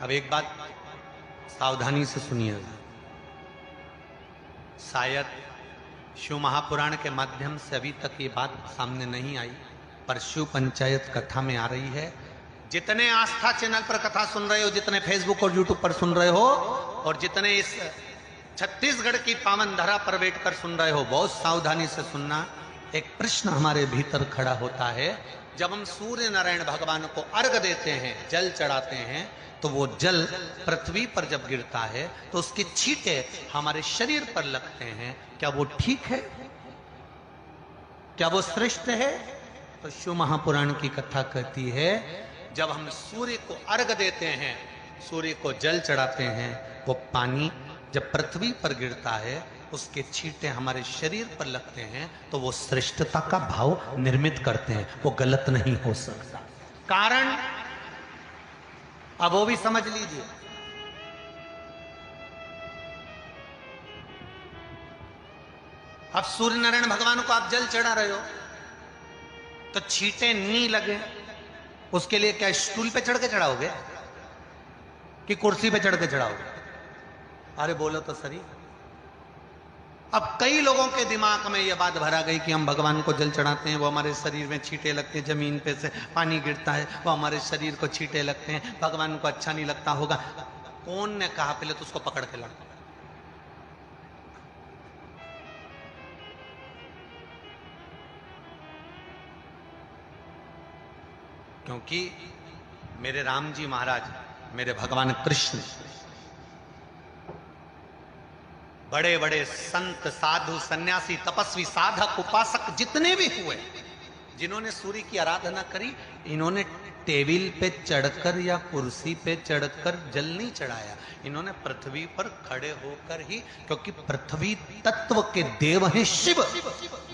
अब एक बात सावधानी से सुनिएगा, शायद शिव महापुराण के माध्यम से अभी तक ये बात सामने नहीं आई, पर शिव पंचायत कथा में आ रही है। जितने आस्था चैनल पर कथा सुन रहे हो, जितने फेसबुक और यूट्यूब पर सुन रहे हो, और जितने इस छत्तीसगढ़ की पावन धरा पर बैठकर सुन रहे हो, बहुत सावधानी से सुनना। एक प्रश्न हमारे भीतर खड़ा होता है, जब हम सूर्य नारायण भगवान को अर्घ देते हैं, जल चढ़ाते हैं, तो वो जल पृथ्वी पर जब गिरता है तो उसके छींटे हमारे शरीर पर लगते हैं। क्या वो ठीक है? क्या वो श्रेष्ठ है? तो शिव महापुराण की कथा कहती है, जब हम सूर्य को अर्घ देते हैं, सूर्य को जल चढ़ाते हैं, वो पानी जब पृथ्वी पर गिरता है, उसके छींटे हमारे शरीर पर लगते हैं, तो वो श्रेष्ठता का भाव निर्मित करते हैं, वो गलत नहीं हो सकता। कारण अब वो भी समझ लीजिए। अब सूर्य नारायण भगवान को आप जल चढ़ा रहे हो, तो छींटे नहीं लगे, उसके लिए क्या स्टूल पे चढ़ के चढ़ाओगे कि कुर्सी पे चढ़ के चढ़ाओगे? अरे बोलो तो सही। अब कई लोगों के दिमाग में यह बात भरा गई कि हम भगवान को जल चढ़ाते हैं, वो हमारे शरीर में छींटे लगते हैं, जमीन पे से पानी गिरता है, वो हमारे शरीर को छींटे लगते हैं, भगवान को अच्छा नहीं लगता होगा। कौन ने कहा? पहले तो उसको पकड़ के लड़ो। क्योंकि मेरे राम जी महाराज, मेरे भगवान कृष्ण, बड़े बड़े संत, साधु, सन्यासी, तपस्वी, साधक, उपासक जितने भी हुए, जिन्होंने सूर्य की आराधना करी, इन्होंने टेबल पे चढ़कर या कुर्सी पे चढ़कर जल नहीं चढ़ाया, इन्होंने पृथ्वी पर खड़े होकर ही, क्योंकि पृथ्वी तत्व के देव हैं शिव।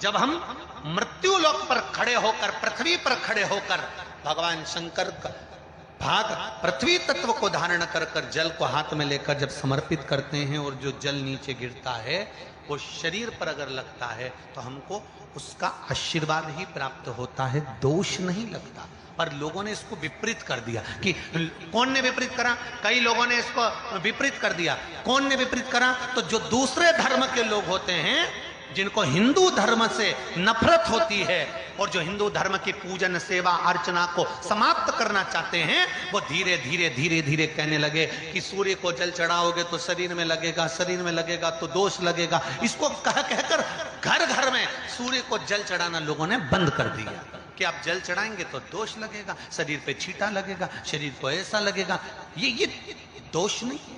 जब हम मृत्यु लोक पर खड़े होकर, पृथ्वी पर खड़े होकर भगवान शंकर का भाग पृथ्वी तत्व को धारण कर कर जल को हाथ में लेकर जब समर्पित करते हैं, और जो जल नीचे गिरता है वो शरीर पर अगर लगता है तो हमको उसका आशीर्वाद ही प्राप्त होता है, दोष नहीं लगता। पर लोगों ने इसको विपरीत कर दिया। कि कौन ने विपरीत करा? कई लोगों ने इसको विपरीत कर दिया। कौन ने विपरीत करा? तो जो दूसरे धर्म के लोग होते हैं, जिनको हिंदू धर्म से नफरत होती है और जो हिंदू धर्म की पूजन, सेवा, अर्चना को समाप्त करना चाहते हैं, वो धीरे धीरे धीरे धीरे कहने लगे कि सूर्य को जल चढ़ाओगे तो शरीर में लगेगा, शरीर में लगेगा तो दोष लगेगा। इसको कह कहकर घर घर में सूर्य को जल चढ़ाना लोगों ने बंद कर दिया कि आप जल चढ़ाएंगे तो दोष लगेगा, शरीर पे छींटा लगेगा, शरीर को ऐसा लगेगा। ये दोष नहीं है।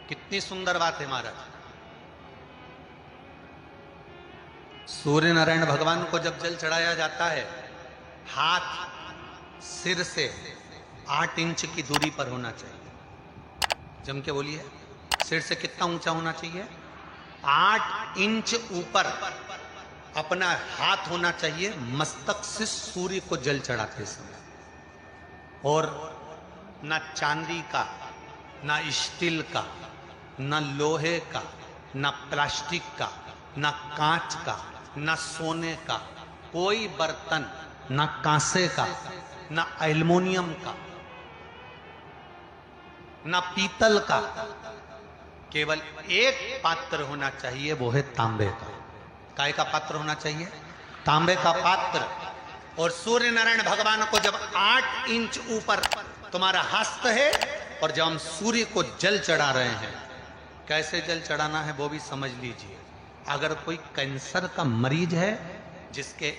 कितनी सुंदर बात है महाराज। सूर्य नारायण भगवान को जब जल चढ़ाया जाता है, हाथ सिर से 8 इंच की दूरी पर होना चाहिए। जम के बोलिए, सिर से कितना ऊंचा होना चाहिए? 8 इंच ऊपर अपना हाथ होना चाहिए मस्तक से सूर्य को जल चढ़ाते समय। और ना चांदी का, ना स्टील का, ना लोहे का, ना प्लास्टिक का, ना कांच का, ना सोने का कोई बर्तन, ना कांसे का, ना एल्युमिनियम का, ना पीतल का, केवल एक पात्र होना चाहिए, वो है तांबे का। काय का पात्र होना चाहिए? तांबे का पात्र। और सूर्य नारायण भगवान को जब 8 इंच ऊपर तुम्हारा हस्त है, और जब हम सूर्य को जल चढ़ा रहे हैं, कैसे जल चढ़ाना है वो भी समझ लीजिए। अगर कोई कैंसर का मरीज है, जिसके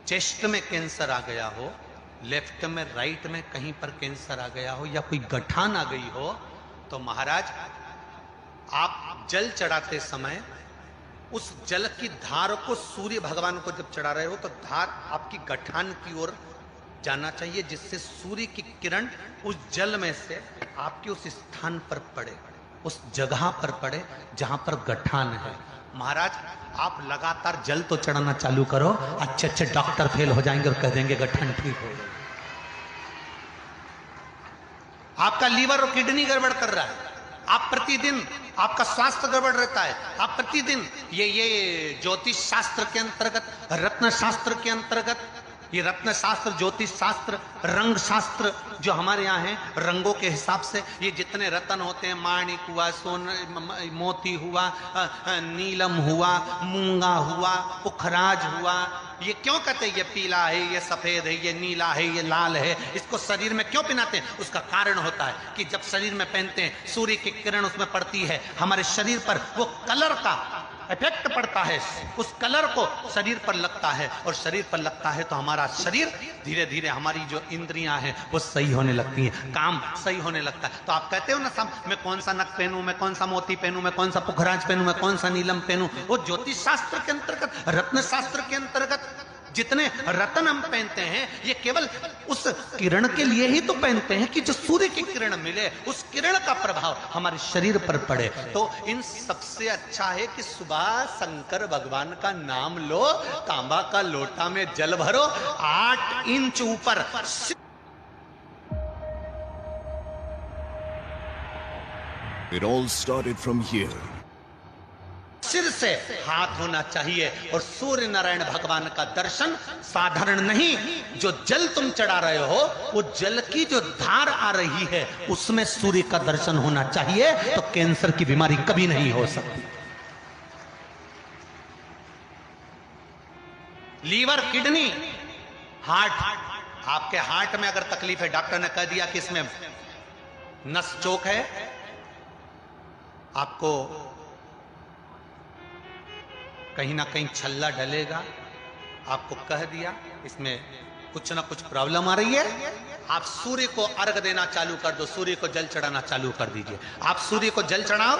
चेस्ट में कैंसर आ गया हो, लेफ्ट में, राइट में कहीं पर कैंसर आ गया हो, या कोई गठान आ गई हो, तो महाराज आप जल चढ़ाते समय उस जल की धार को सूर्य भगवान को जब चढ़ा रहे हो, तो धार आपकी गठान की ओर जाना चाहिए, जिससे सूर्य की किरण उस जल में से आपके उस स्थान पर पड़े, उस जगह पर पड़े जहां पर गठान है। महाराज आप लगातार जल तो चढ़ाना चालू करो, अच्छे अच्छे डॉक्टर फेल हो जाएंगे और कह देंगे गठान ठीक हो गई। आपका लीवर और किडनी गड़बड़ कर रहा है, आप प्रतिदिन, आपका स्वास्थ्य गड़बड़ रहता है, आप प्रतिदिन ये ज्योतिष शास्त्र के अंतर्गत, रत्न शास्त्र के अंतर्गत ये रत्न शास्त्र, ज्योतिष शास्त्र, रंग शास्त्र जो हमारे यहाँ है, रंगों के हिसाब से ये जितने रत्न होते हैं, माणिक हुआ, सोन मोती हुआ, नीलम हुआ, मूंगा हुआ, पुखराज हुआ, ये क्यों कहते हैं ये पीला है, ये सफेद है, ये नीला है, ये लाल है, इसको शरीर में क्यों पहनाते हैं? उसका कारण होता है कि जब शरीर में पहनते हैं सूर्य की किरण उसमें पड़ती है, हमारे शरीर पर वो कलर का इफेक्ट पड़ता है, उस कलर को शरीर पर लगता है, और शरीर पर लगता है तो हमारा शरीर धीरे धीरे, हमारी जो इंद्रियां हैं वो सही होने लगती हैं, काम सही होने लगता है। तो आप कहते हो ना सब, मैं कौन सा नक पहनूं, मैं कौन सा मोती पहनूं, मैं कौन सा पुखराज पहनूं, मैं कौन सा नीलम पहनूं, वो ज्योतिष शास्त्र के अंतर्गत, रत्न शास्त्र के अंतर्गत जितने रत्न हम पहनते हैं ये केवल उस किरण के लिए ही तो पहनते हैं कि जो सूर्य की किरण मिले, उस किरण का प्रभाव हमारे शरीर पर पड़े। तो इन सबसे अच्छा है कि सुबह शंकर भगवान का नाम लो, तांबा का लोटा में जल भरो, 8 इंच ऊपर It all started from here. सिर से हाथ होना चाहिए, और सूर्य नारायण भगवान का दर्शन साधारण नहीं, जो जल तुम चढ़ा रहे हो वो जल की जो धार आ रही है उसमें सूर्य का दर्शन होना चाहिए, तो कैंसर की बीमारी कभी नहीं हो सकती। लीवर, किडनी, हार्ट, आपके हार्ट में अगर तकलीफ है, डॉक्टर ने कह दिया कि इसमें नस चोक है, आपको कहीं ना कहीं छल्ला डलेगा, आपको कह दिया इसमें कुछ ना कुछ प्रॉब्लम आ रही है, आप सूर्य को अर्घ देना चालू कर दो, सूर्य को जल चढ़ाना चालू कर दीजिए। आप सूर्य को जल चढ़ाओ,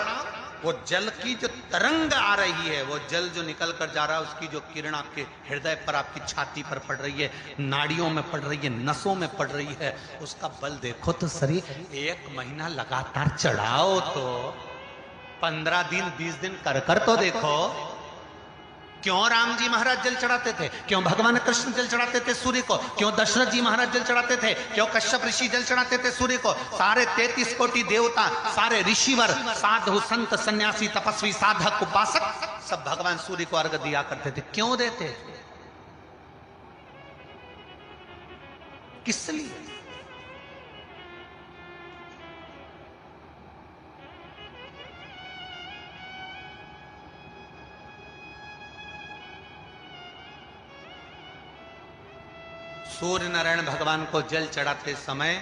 वो जल की जो तरंग आ रही है, वो जल जो निकल कर जा रहा है, उसकी जो किरण आपके हृदय पर, आपकी छाती पर पड़ रही है, नाड़ियों में पड़ रही है, नसों में पड़ रही है, उसका बल देखो तो सही। 1 महीना लगातार चढ़ाओ तो 15 दिन 20 दिन कर तो देखो। क्यों राम जी महाराज जल चढ़ाते थे, क्यों भगवान कृष्ण जल चढ़ाते थे सूर्य को, क्यों दशरथ जी महाराज जल चढ़ाते थे, क्यों कश्यप ऋषि जल चढ़ाते थे सूर्य को, सारे 33 कोटि देवता, सारे ऋषिवर, साधु संत सन्यासी तपस्वी साधक उपासक सब भगवान सूर्य को अर्घ दिया करते थे। क्यों देते, किस लिए? सूर्य नारायण भगवान को जल चढ़ाते समय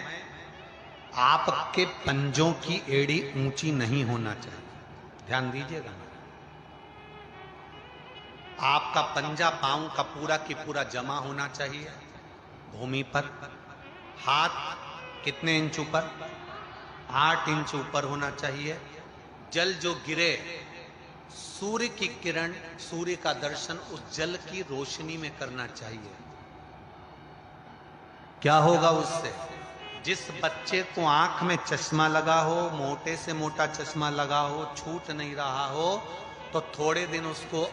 आपके पंजों की एड़ी ऊंची नहीं होना चाहिए, ध्यान दीजिएगा। आपका पंजा पांव का पूरा की पूरा जमा होना चाहिए भूमि पर। हाथ कितने इंच ऊपर? 8 इंच ऊपर होना चाहिए। जल जो गिरे, सूर्य की किरण, सूर्य का दर्शन उस जल की रोशनी में करना चाहिए। क्या होगा उससे? जिस बच्चे को आंख में चश्मा लगा हो, मोटे से मोटा चश्मा लगा हो, छूट नहीं रहा हो, तो थोड़े दिन उसको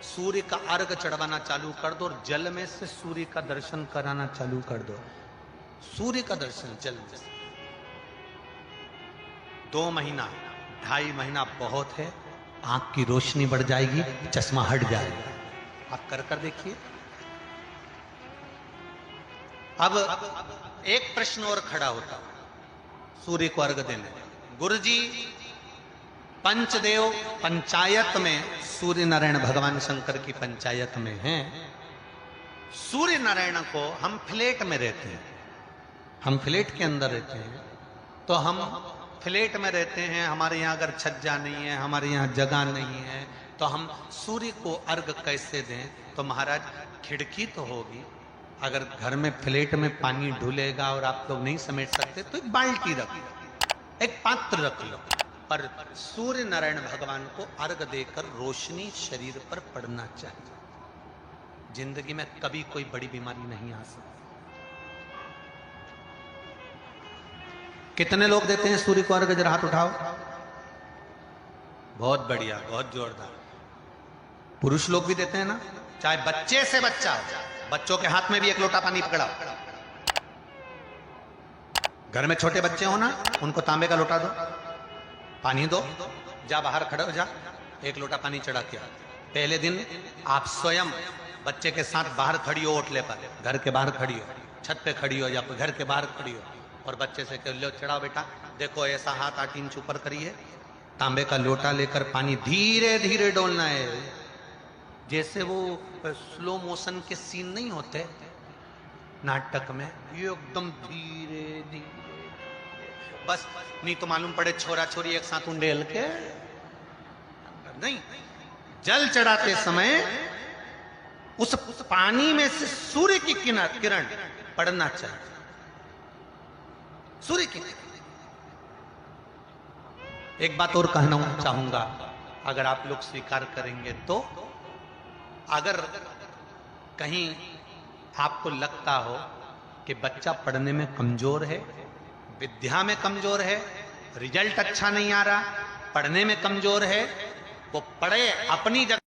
सूर्य का अर्घ चढ़वाना चालू कर दो और जल में से सूर्य का दर्शन कराना चालू कर दो। सूर्य का दर्शन जल में से 2 महीना 2.5 महीना बहुत है, आंख की रोशनी बढ़ जाएगी, चश्मा हट जाएगा। आप कर देखिए। अब एक प्रश्न और खड़ा होता, सूर्य को अर्घ देने, गुरुजी पंचदेव पंचायत में, सूर्य नारायण भगवान शंकर की पंचायत में हैं, सूर्य नारायण को हम फ्लैट में रहते हैं, हम फ्लैट के अंदर रहते हैं, तो हम फ्लैट में रहते हैं, हमारे यहाँ अगर छज्जा नहीं है, हमारे यहाँ जगह नहीं है, तो हम सूर्य को अर्घ कैसे दें? तो महाराज खिड़की तो होगी, अगर घर में फ्लैट में पानी ढुलेगा और आप लोग नहीं समेट सकते तो एक बाल्टी रख लो, एक पात्र रख लो, पर सूर्य नारायण भगवान को अर्घ देकर रोशनी शरीर पर पड़ना चाहिए। जिंदगी में कभी कोई बड़ी बीमारी नहीं आ सकती। कितने लोग देते हैं सूर्य को अर्घ? जरा हाथ उठाओ। बहुत बढ़िया, बहुत जोरदार। पुरुष लोग भी देते हैं ना, चाहे बच्चे से बच्चा, बच्चों के हाथ में भी 1 लोटा पानी पकड़ाओ। घर में छोटे बच्चे हो ना, उनको तांबे का लोटा दो, पानी दो, जा बाहर खड़े हो जा, 1 लोटा पानी चढ़ा के। पहले दिन आप स्वयं बच्चे के साथ बाहर खड़ी हो ओटले पर, घर के बाहर खड़ी हो, छत पे खड़ी हो या घर के बाहर खड़ी हो, और बच्चे से कह लो चढ़ाओ बेटा, देखो ऐसा हाथ 8 इंच ऊपर करिए, तांबे का लोटा लेकर पानी धीरे धीरे डोलना है, जैसे वो स्लो मोशन के सीन नहीं होते नाटक में, ये एकदम धीरे धीरे, बस नहीं तो मालूम पड़े छोरा छोरी एक साथ उंडेल के नहीं। जल चढ़ाते समय उस पानी में से सूर्य की किरण पड़ना चाहिए, सूर्य की किरण। एक बात और कहना चाहूंगा, अगर आप लोग स्वीकार करेंगे तो, अगर कहीं आपको लगता हो कि बच्चा पढ़ने में कमजोर है, विद्या में कमजोर है, रिजल्ट अच्छा नहीं आ रहा, पढ़ने में कमजोर है, वो पढ़े अपनी जगह